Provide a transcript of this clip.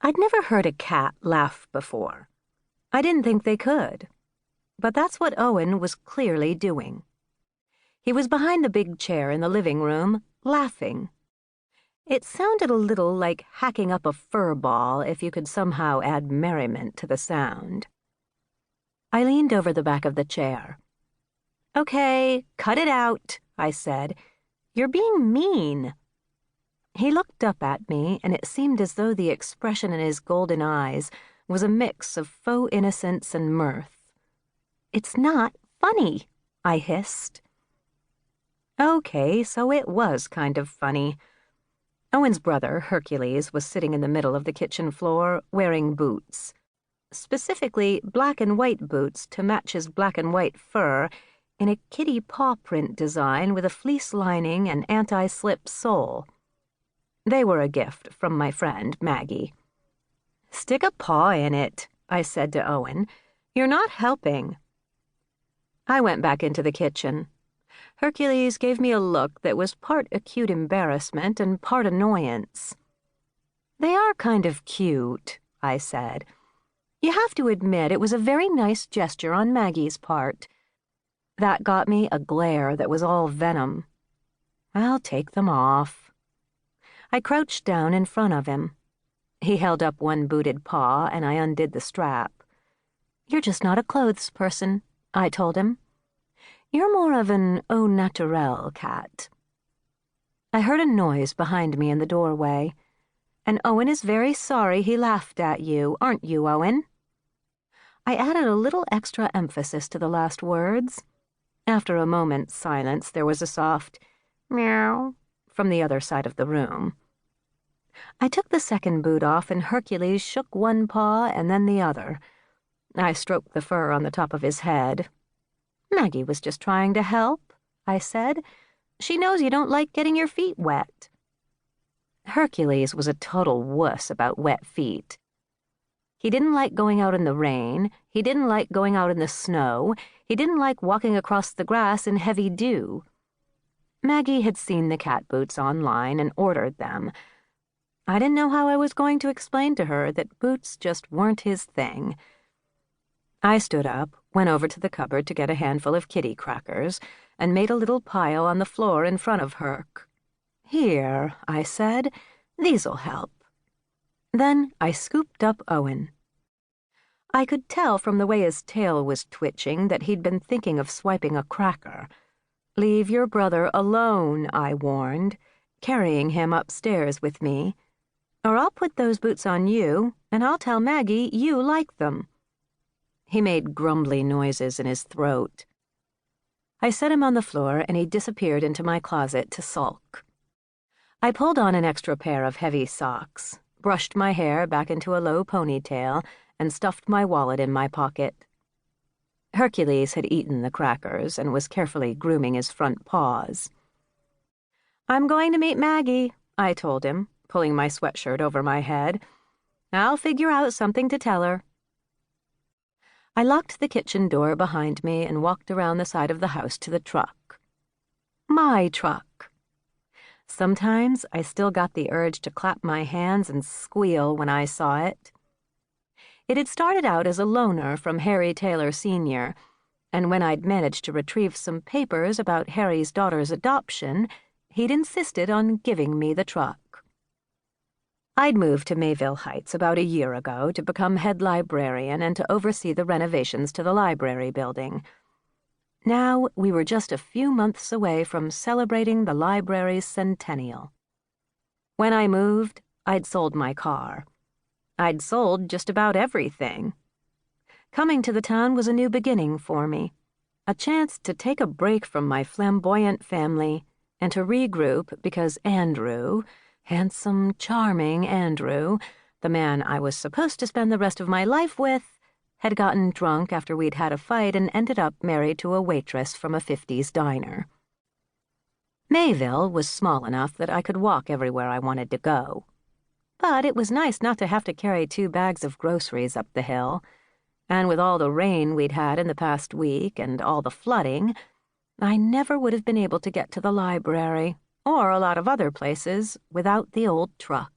I'd never heard a cat laugh before. I didn't think they could. But that's what Owen was clearly doing. He was behind the big chair in the living room, laughing. It sounded a little like hacking up a fur ball if you could somehow add merriment to the sound. I leaned over the back of the chair. "Okay, cut it out," I said. "You're being mean." He looked up at me, and it seemed as though the expression in his golden eyes was a mix of faux innocence and mirth. "It's not funny," I hissed. Okay, so it was kind of funny. Owen's brother, Hercules, was sitting in the middle of the kitchen floor, wearing boots. Specifically, black and white boots to match his black and white fur in a kitty paw print design with a fleece lining and anti-slip sole. They were a gift from my friend, Maggie. "Stick a paw in it," I said to Owen. "You're not helping." I went back into the kitchen. Hercules gave me a look that was part acute embarrassment and part annoyance. "They are kind of cute," I said. "You have to admit it was a very nice gesture on Maggie's part." That got me a glare that was all venom. "I'll take them off." I crouched down in front of him. He held up one booted paw, and I undid the strap. "You're just not a clothes person," I told him. "You're more of an au naturel cat." I heard a noise behind me in the doorway. "And Owen is very sorry he laughed at you, aren't you, Owen?" I added a little extra emphasis to the last words. After a moment's silence, there was a soft meow from the other side of the room. I took the second boot off, and Hercules shook one paw and then the other. I stroked the fur on the top of his head. "Maggie was just trying to help," I said. "She knows you don't like getting your feet wet." Hercules was a total wuss about wet feet. He didn't like going out in the rain, he didn't like going out in the snow, he didn't like walking across the grass in heavy dew. Maggie had seen the cat boots online and ordered them. I didn't know how I was going to explain to her that boots just weren't his thing. I stood up, went over to the cupboard to get a handful of kitty crackers, and made a little pile on the floor in front of Herc. "Here," I said, "these'll help." Then I scooped up Owen. I could tell from the way his tail was twitching that he'd been thinking of swiping a cracker. "Leave your brother alone," I warned, carrying him upstairs with me. "Or I'll put those boots on you, and I'll tell Maggie you like them." He made grumbly noises in his throat. I set him on the floor, and he disappeared into my closet to sulk. I pulled on an extra pair of heavy socks, brushed my hair back into a low ponytail, and stuffed my wallet in my pocket. Hercules had eaten the crackers and was carefully grooming his front paws. "I'm going to meet Maggie," I told him, pulling my sweatshirt over my head. "I'll figure out something to tell her." I locked the kitchen door behind me and walked around the side of the house to the truck. My truck. Sometimes I still got the urge to clap my hands and squeal when I saw it. It had started out as a loaner from Harry Taylor Sr., and when I'd managed to retrieve some papers about Harry's daughter's adoption, he'd insisted on giving me the truck. I'd moved to Mayville Heights about a year ago to become head librarian and to oversee the renovations to the library building. Now we were just a few months away from celebrating the library's centennial. When I moved, I'd sold my car. I'd sold just about everything. Coming to the town was a new beginning for me, a chance to take a break from my flamboyant family and to regroup because Andrew, handsome, charming Andrew, the man I was supposed to spend the rest of my life with, had gotten drunk after we'd had a fight and ended up married to a waitress from a 50s diner. Mayville was small enough that I could walk everywhere I wanted to go. But it was nice not to have to carry 2 bags of groceries up the hill, and with all the rain we'd had in the past week and all the flooding, I never would have been able to get to the library or a lot of other places without the old truck.